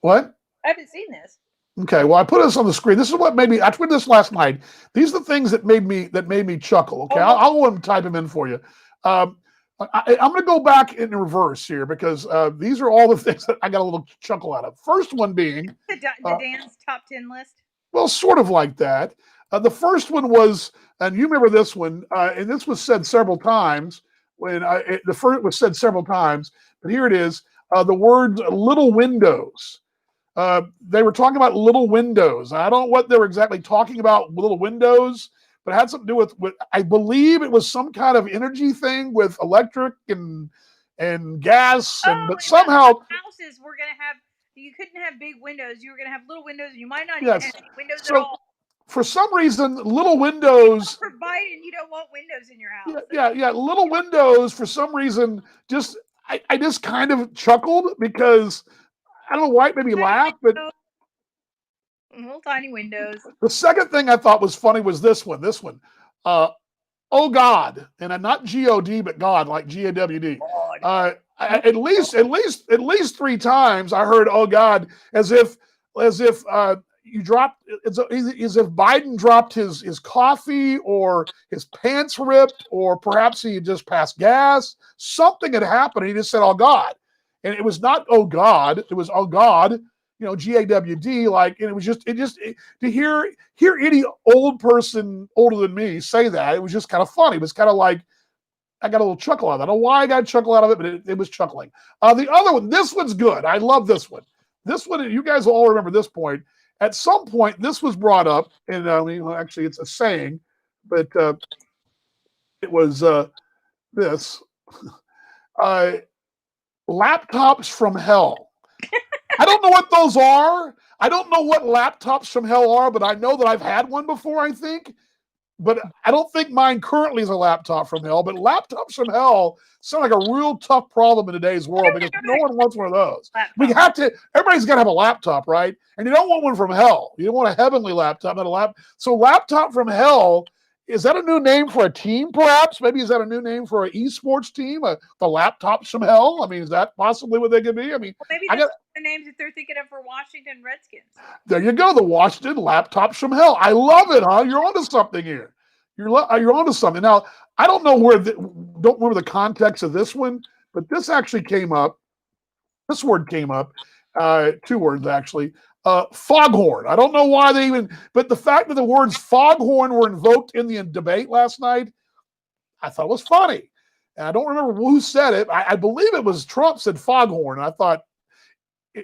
What? I haven't seen this. Okay, well, I put this on the screen. This is what made me. I tweeted this last night. These are the things that made me chuckle. Okay, I'll go and type them in for you. I'm going to go back in reverse here because these are all the things that I got a little chuckle out of. First one being the Dan's top 10 list. Well, sort of like that. The first one was, and you remember this one, and this was said several times. The first was said several times, but here it is. The word "little windows." They were talking about little windows. I don't know what they were exactly talking about, little windows, but it had something to do with I believe it was some kind of energy thing with electric and gas, Oh, but and somehow, houses were gonna have. You couldn't have big windows. You were gonna have little windows. And you might not even yes. have any windows at So all. for some reason, little windows. For Biden, you don't want windows in your house. Yeah. Little windows for some reason. Just I just kind of chuckled because I don't know why it made me laugh, but Little tiny windows. the second thing I thought was funny was this one. This one. Oh God, and I'm not God, but God, like GAWD. At least 3 times I heard "Oh God" as if you dropped, as if Biden dropped his coffee or his pants ripped, or perhaps he had just passed gas. Something had happened. And he just said "Oh God," and it was not "Oh God," it was "Oh God." GAWD, like, and it was just to hear any old person older than me say that, it was just kind of funny. It was kind of like I got a little chuckle out of it. I don't know why I got a chuckle out of it, but it was chuckling. The other one, this one's good. I love this one. This one, you guys will all remember this point. At some point, this was brought up, and actually, it's a saying, but it was this laptops from hell. I don't know what those are. I don't know what laptops from hell are, but I know that I've had one before, I think. But I don't think mine currently is a laptop from hell. But laptops from hell sound like a real tough problem in today's world because no one wants one of those. Everybody's got to have a laptop, right? And you don't want one from hell. You don't want a heavenly laptop, not a laptop. So laptop from hell, is that a new name for a team, perhaps? Maybe is that a new name for an esports team? The laptops from hell? I mean, is that possibly what they could be? I mean, maybe that's the names that they're thinking of for Washington Redskins. There you go, the Washington laptops from hell. I love it, huh? You're onto something here. You're onto something. Now, I don't know don't remember the context of this one, but this actually came up. This word came up, 2 words actually. Foghorn. I don't know why but the fact that the words foghorn were invoked in the debate last night, I thought was funny. And I don't remember who said it. I believe it was Trump said foghorn. I thought,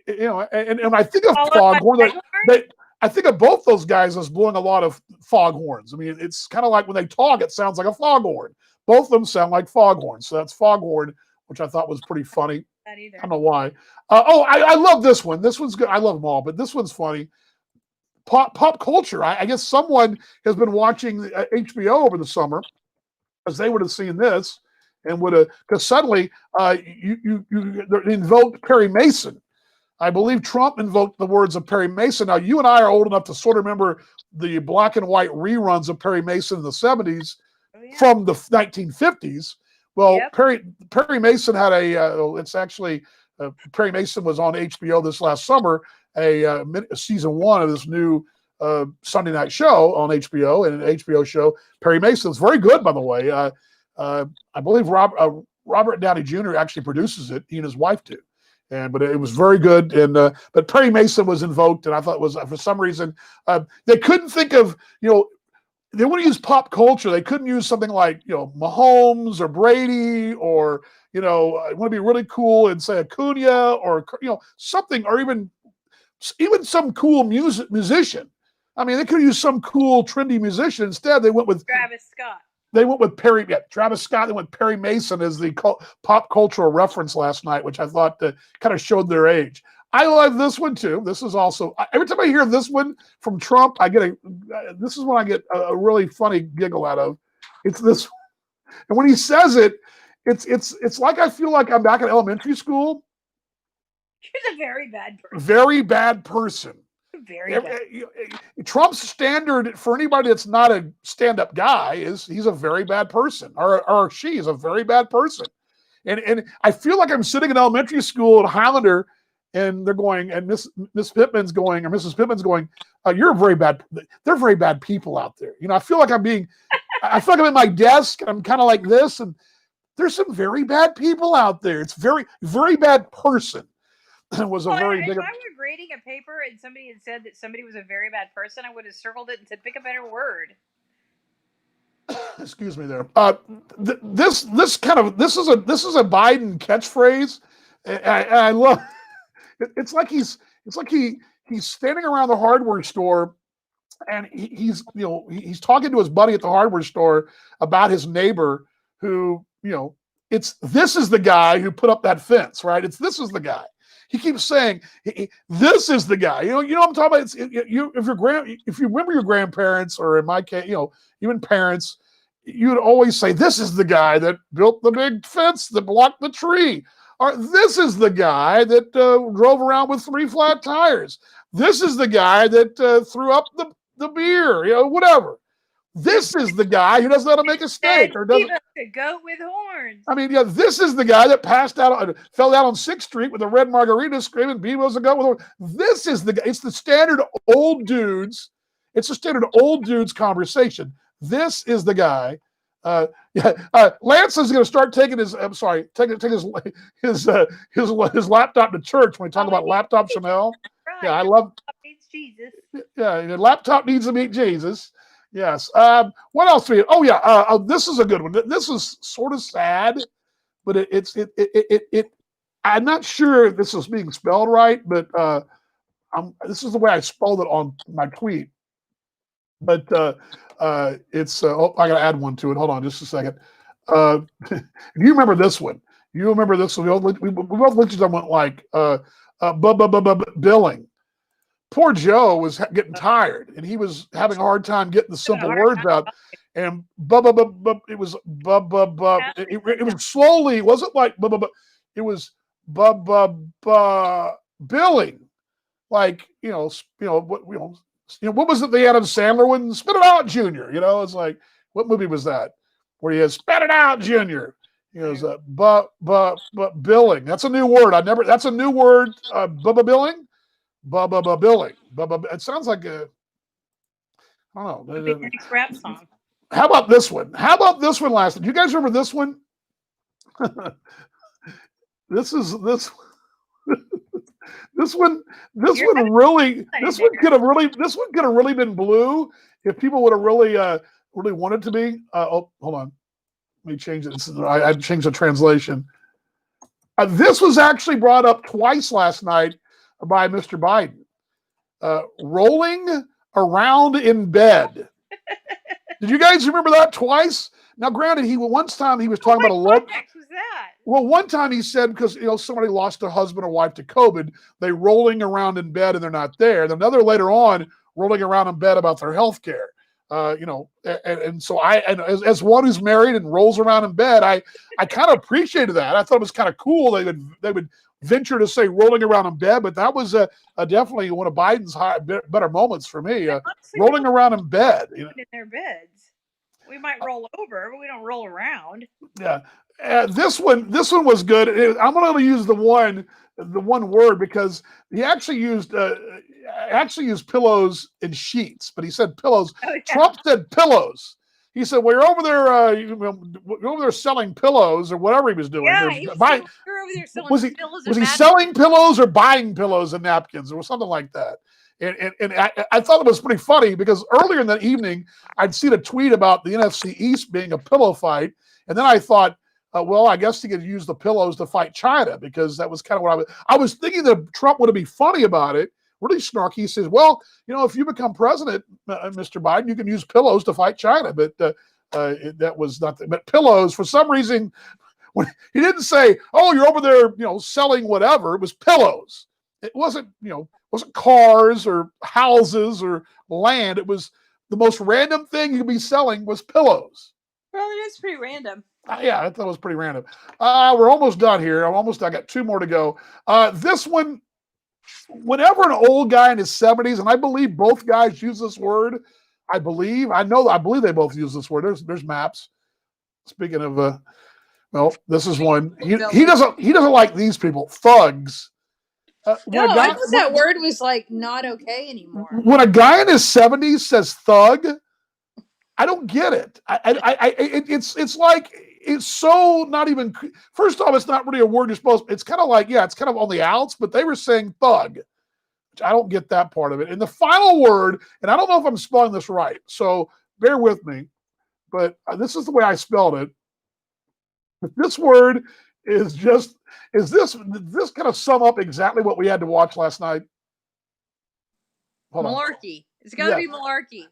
and I think of foghorn, I think of both those guys as blowing a lot of foghorns. I mean, it's kind of like when they talk, it sounds like a foghorn. Both of them sound like foghorns. So that's foghorn, which I thought was pretty funny. I don't know why. I love this one. This one's good. I love them all, but this one's funny. Pop culture. I guess someone has been watching HBO over the summer, because they would have seen this and would have, because suddenly you invoked Perry Mason. I believe Trump invoked the words of Perry Mason. Now, you and I are old enough to sort of remember the black and white reruns of Perry Mason in the 70s from the 1950s. Well, yep. Perry Mason had Perry Mason was on HBO this last summer, season 1 of this new Sunday night show on HBO, and an HBO show. Perry Mason's very good, by the way. I believe Robert Downey Jr. actually produces it. He and his wife do. But it was very good. And but Perry Mason was invoked, and I thought it was, for some reason, they couldn't think of, they want to use pop culture. They couldn't use something like, Mahomes or Brady, or, I want to be really cool and say Acuna, or, something, or even some cool musician. I mean, they could use some cool, trendy musician. Instead, they went with Travis Scott. They went with Travis Scott. They went Perry Mason as the pop cultural reference last night, which I thought kind of showed their age. I love this one too. This is also, every time I hear this one from Trump, this is when I get a really funny giggle out of. It's this, and when he says it, it's like I feel like I'm back in elementary school. He's a very bad person. Very bad person. Very bad. Trump's standard for anybody that's not a stand-up guy is he's a very bad person, or she is a very bad person. And I feel like I'm sitting in elementary school at Highlander, and they're going, and Miss Pittman's going, or Mrs. Pittman's going, you're very bad. They're very bad people out there. I feel like I'm in my desk, and I'm kind of like this, and there's some very bad people out there. It's very, very bad person. Was a very big. If I were grading a paper and somebody had said that somebody was a very bad person, I would have circled it and said, pick a better word. Excuse me there. This is a Biden catchphrase. I love. It's like he's it's like he's standing around the hardware store, and he's talking to his buddy at the hardware store about his neighbor who, this is the guy who put up that fence, right? This is the guy. He keeps saying, this is the guy. You know what I'm talking about? If you remember your grandparents, or in my case, even parents, you'd always say, this is the guy that built the big fence that blocked the tree. Or this is the guy that drove around with 3 flat tires. This is the guy that threw up the beer, whatever. This is the guy who doesn't know how to make a steak, or doesn't. A goat with horns. I mean, this is the guy that fell down on 6th Street with a red margarita, screaming, "Bevo's a goat with horns." This is the guy. It's the standard old dudes. It's a standard old dudes conversation. This is the guy. Lance is going to start taking his. I'm sorry, taking his laptop to church when we talk about laptop Chanel. Right. Yeah, I love. Jesus. Yeah, the laptop needs to meet Jesus. Yes. What else do we? Oh yeah. This is a good one. This is sort of sad, but it. I'm not sure if this is being spelled right, but this is the way I spelled it on my tweet. But it's. I got to add one to it. Hold on, just a second. Do you remember this one? You remember this one? We both looked at them, went like billing. Poor Joe was getting tired, and he was having a hard time getting the simple words out. And it was it was slowly. It wasn't like it was billing, like what what was it they had on Sandler when Spit It Out Junior? It's like, what movie was that where he has Spit It Out Junior? He goes billing. That's a new word. That's a new word. Billing. Billing. It sounds like a. I don't know. A big rap song. How about this one? Last? Do you guys remember this one? This one could have really been blue if people would have really wanted to be. Hold on. Let me change it. I changed the translation. This was actually brought up twice last night by Mr. Biden. Rolling around in bed. Did you guys remember that twice? Now, granted, one time he was talking about a love. What was that? Well, one time he said because somebody lost a husband or wife to COVID, they rolling around in bed and they're not there. And another later on, rolling around in bed about their health care. And so as one who's married and rolls around in bed, I kind of appreciated that. I thought it was kind of cool. They would venture to say rolling around in bed, but that was definitely one of Biden's better moments for me. Rolling around in bed. In their beds. We might roll over, but we don't roll around. Yeah. This one was good. I'm going to use the one word because he actually used pillows and sheets, but he said pillows. Oh, yeah. Trump said pillows. He said, "Well, you're over there. You're over there selling pillows or whatever he was doing." Yeah, you're over there selling pillows. Was he selling pillows or buying pillows and napkins or something like that? And I thought it was pretty funny because earlier in the evening I'd seen a tweet about the NFC East being a pillow fight, and then I thought, well, I guess he could use the pillows to fight China because that was kind of what I was thinking that Trump would be funny about it. Really snarky. He says, well, if you become president, Mr. Biden, you can use pillows to fight China. But that was nothing. But pillows, for some reason, when he didn't say, oh, you're over there, selling whatever. It was pillows. It wasn't cars or houses or land. It was the most random thing you could be selling was pillows. Well, it is pretty random. Yeah, I thought it was pretty random. We're almost done here. I got 2 more to go. This one, whenever an old guy in his 70s, and I believe both guys use this word. I believe they both use this word. There's maps. Speaking of, this is one. He doesn't like these people, thugs. I thought that word was like not okay anymore. When a guy in his 70s says thug, I don't get it. It's like it's so not even. First off, it's not really a word you're supposed. It's kind of like it's kind of on the outs, but they were saying thug, which I don't get that part of it. And the final word, and I don't know if I'm spelling this right, so bear with me, but this is the way I spelled it. This word is this kind of sum up exactly what we had to watch last night? Hold on. Malarkey. It's got to Yeah. be malarkey.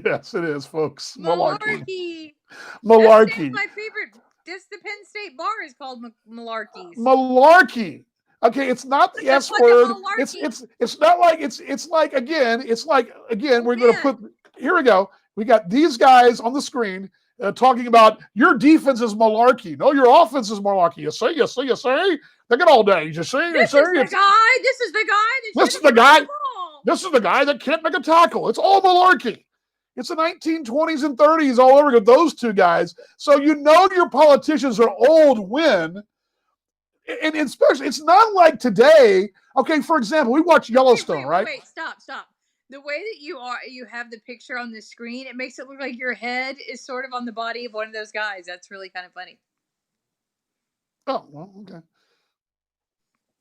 Yes, it is, folks. Malarkey. Malarkey. Malarkey. That's my favorite. This the Penn State bar is called Malarkey's. Malarkey. Okay, it's not the It's S like a word. malarkey. It's not like it's like again. We're going to man. put. Here we go. We got these guys on the screen talking about your defense is malarkey. No, your offense is malarkey. You see. They get all day. You see. This is the guy. This is the guy. This is the guy. This is the guy that can't make a tackle. It's all malarkey. It's the 1920s and 30s all over with those two guys. So you know your politicians are old when, and especially it's not like today. Okay, for example, we watch Yellowstone, right? Wait, stop. The way that you have the picture on the screen, it makes it look like your head is sort of on the body of one of those guys. That's really kind of funny. Oh, well, okay.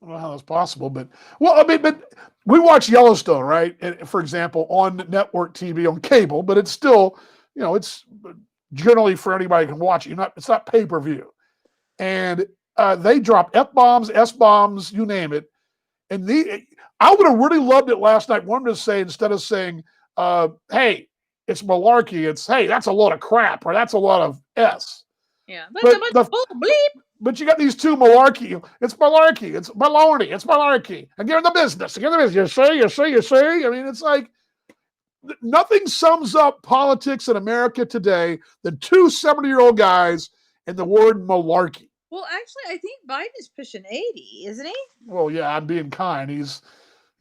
I don't know how that's possible, but we watch Yellowstone, right? And for example, on network TV on cable, but it's still, it's generally for anybody who can watch it. It's not pay-per-view. And they drop F-bombs, S-bombs, you name it. And I would have really loved it last night. Wanted to say, instead of saying, hey, it's malarkey, it's, hey, that's a lot of crap, or that's a lot of S. Yeah. But you got these two malarkey. It's malarkey. It's baloney. It's malarkey. And get in the business. You see. I mean, it's like nothing sums up politics in America today than two 70-year-old guys and the word malarkey. Well, actually, I think Biden is pushing 80, isn't he? Well, yeah, I'm being kind. He's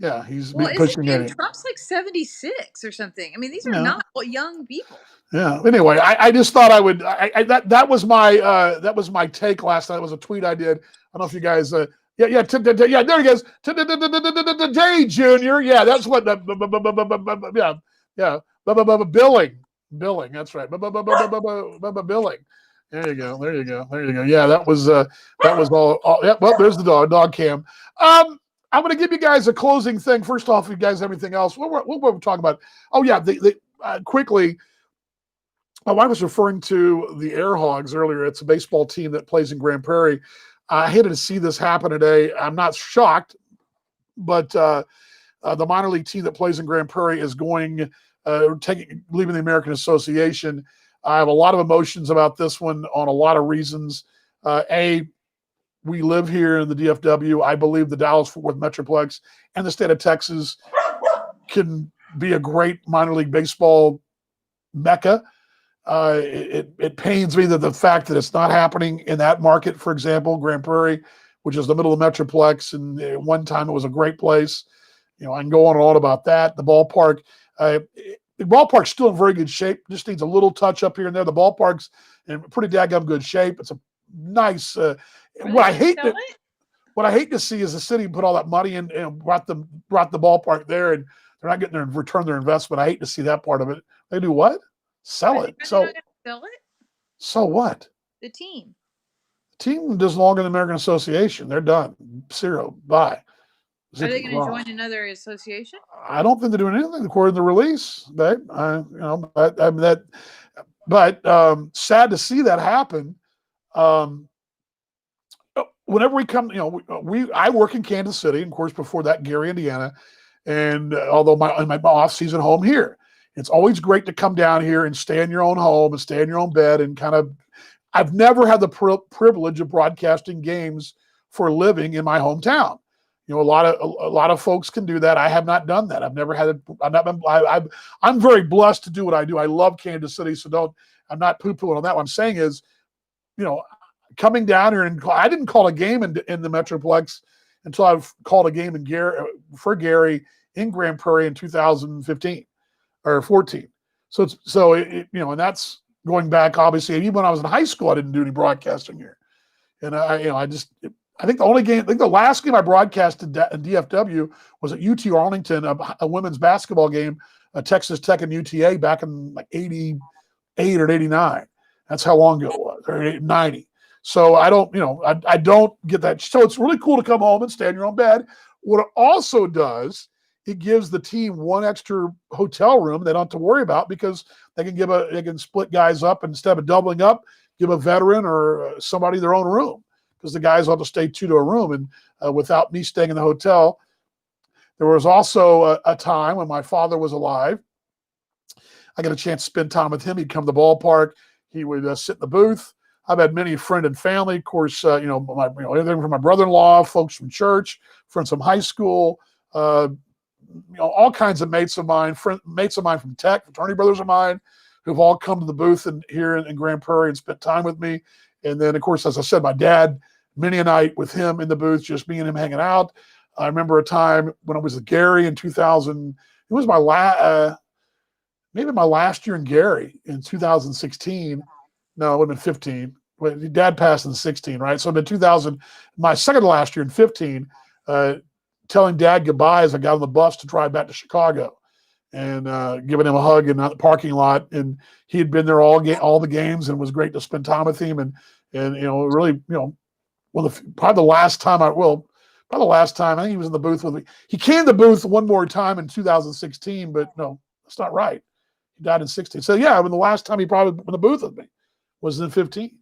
pushing 80. Trump's like 76 or something. I mean, these are not young people. Yeah. Anyway, I just thought I would. That was my take last night. It was a tweet I did. I don't know if you guys. Yeah. There he goes. Today, Junior. Yeah, that's what. Yeah. Billing. That's right. Billing. There you go. Yeah, that was all. Yeah. Well, there's the dog cam. I'm going to give you guys a closing thing. First off, if you guys have anything else, what we're talking about. Oh yeah, quickly. My wife was referring to the Air Hogs earlier. It's a baseball team that plays in Grand Prairie. I hated to see this happen today. I'm not shocked, but the minor league team that plays in Grand Prairie is leaving the American Association. I have a lot of emotions about this one on a lot of reasons. We live here in the DFW. I believe the Dallas-Fort Worth Metroplex and the state of Texas can be a great minor league baseball mecca. It pains me that the fact that it's not happening in that market, for example, Grand Prairie, which is the middle of the Metroplex, and at one time it was a great place. I can go on and on about that. The ballpark's still in very good shape. Just needs a little touch up here and there. The ballpark's in pretty daggum good shape. It's a nice. What I hate to see is the city put all that money in and brought the ballpark there, and they're not getting their return their investment. I hate to see that part of it. They do what? Sell it. So what? The team doesn't belong in the American Association. They're done. Zero. Bye. Are they going to join another association? I don't think they're doing anything according to the release. But sad to see that happen. Whenever we come, I work in Kansas City, and of course before that, Gary, Indiana, and although my off-season home here. It's always great to come down here and stay in your own home and stay in your own bed and I've never had the privilege of broadcasting games for a living in my hometown. A lot of folks can do that. I have not done that. I've never had it. I'm very blessed to do what I do. I love Kansas City, so I'm not poo-pooing on that. What I'm saying is, coming down here, and I didn't call a game in the Metroplex until I've called a game for Gary in Grand Prairie in 2015. Or 14. And that's going back, obviously. Even when I was in high school, I didn't do any broadcasting here. And I think the last game I broadcasted in DFW was at UT Arlington, a women's basketball game, Texas Tech and UTA back in like 88 or 89. That's how long ago it was, or 90. So I don't get that. So it's really cool to come home and stay in your own bed. What it also does, it gives the team one extra hotel room they don't have to worry about, because they can split guys up, and instead of doubling up, give a veteran or somebody their own room, because the guys will have to stay two to a room, and without me staying in the hotel. There was also a time when my father was alive. I got a chance to spend time with him. He'd come to the ballpark. He would sit in the booth. I've had many friend and family, of course, everything from my brother-in-law, folks from church, friends from high school, all kinds of mates of mine from Tech, fraternity brothers of mine, who've all come to the booth here in Grand Prairie and spent time with me. And then, of course, as I said, my dad, many a night with him in the booth, just me and him hanging out. I remember a time when I was with Gary in 2000. It was maybe my last year in Gary in 2016. No, it would have been 15. Dad passed in 16, right? So in 2000, my second to last year in 15, telling Dad goodbye as I got on the bus to drive back to Chicago, and giving him a hug in the parking lot. And he had been there all the games, and it was great to spend time with him. And really, probably the last time I think he was in the booth with me. He came to the booth one more time in 2016, but no, that's not right. He died in 16. So yeah, the last time he probably in the booth with me was in 15.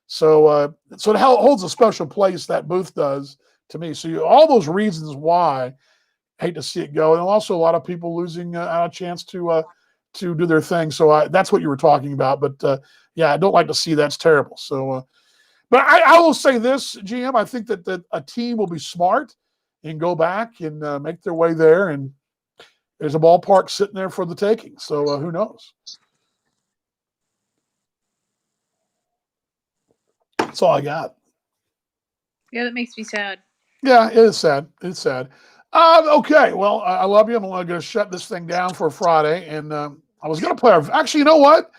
So it holds a special place, that booth does, to me. So all those reasons why I hate to see it go, and also a lot of people losing a chance to do their thing. So that's what you were talking about. But yeah, I don't like to see that. It's terrible. So, but I will say this, GM, I think that a team will be smart and go back and make their way there. And there's a ballpark sitting there for the taking. So who knows? That's all I got. Yeah, that makes me sad. Yeah, it is sad. It's sad. Okay, well, I love you. I'm going to shut this thing down for Friday. And I was going to play actually, you know what?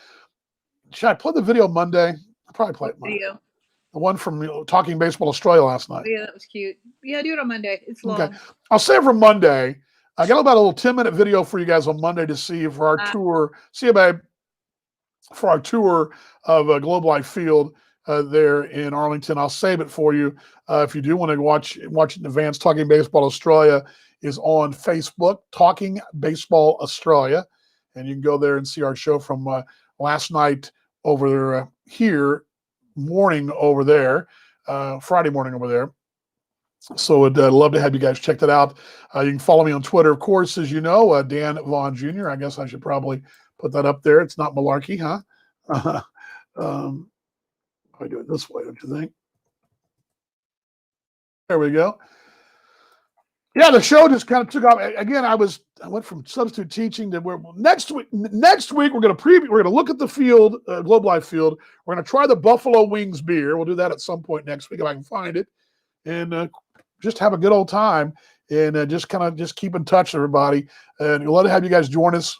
Should I play the video Monday? I'll probably play it Monday. Video. The one from Talking Baseball Australia last night. Yeah, that was cute. Yeah, do it on Monday. It's long. Okay. I'll save it for Monday. I got about a little 10-minute video for you guys on Monday to see for our tour. See you, babe. For our tour of Globe Life Field there in Arlington. I'll save it for you. If you do want to watch it in advance, Talking Baseball Australia is on Facebook, Talking Baseball Australia. And you can go there and see our show from last night over there, here, morning over there, Friday morning over there. So I'd love to have you guys check that out. You can follow me on Twitter, of course, as you know, Dan Vaughn Jr. I guess I should probably put that up there. It's not malarkey, huh? I do it this way, don't you think? There we go. Yeah, the show just kind of took off. Again, I went from substitute teaching to next week we're going to look at the field, Globe Life Field. We're going to try the Buffalo Wings beer. We'll do that at some point next week if I can find it, and just have a good old time, and just keep in touch, everybody. And we'll love to have you guys join us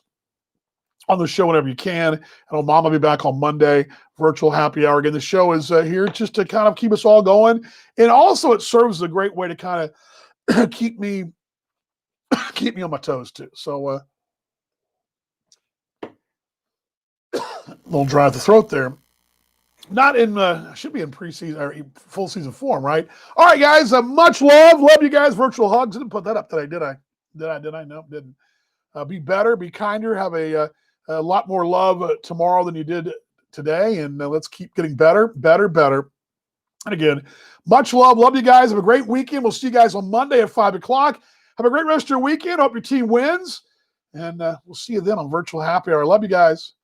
on the show whenever you can. And Mom will be back on Monday, virtual happy hour. Again, the show is here just to kind of keep us all going, and also it serves as a great way to kind of keep me on my toes too. So little dry at the throat there. Not in should be in preseason or full season form, right? All right, guys. Much love you guys. Virtual hugs. I didn't put that up today, did I? Did I? No, didn't. Be better, be kinder. Have a lot more love tomorrow than you did today, and let's keep getting better. And again, much love you guys. Have a great weekend. We'll see you guys on Monday at 5:00. Have a great rest of your weekend. Hope your team wins. And we'll see you then on Virtual Happy Hour. Love you guys.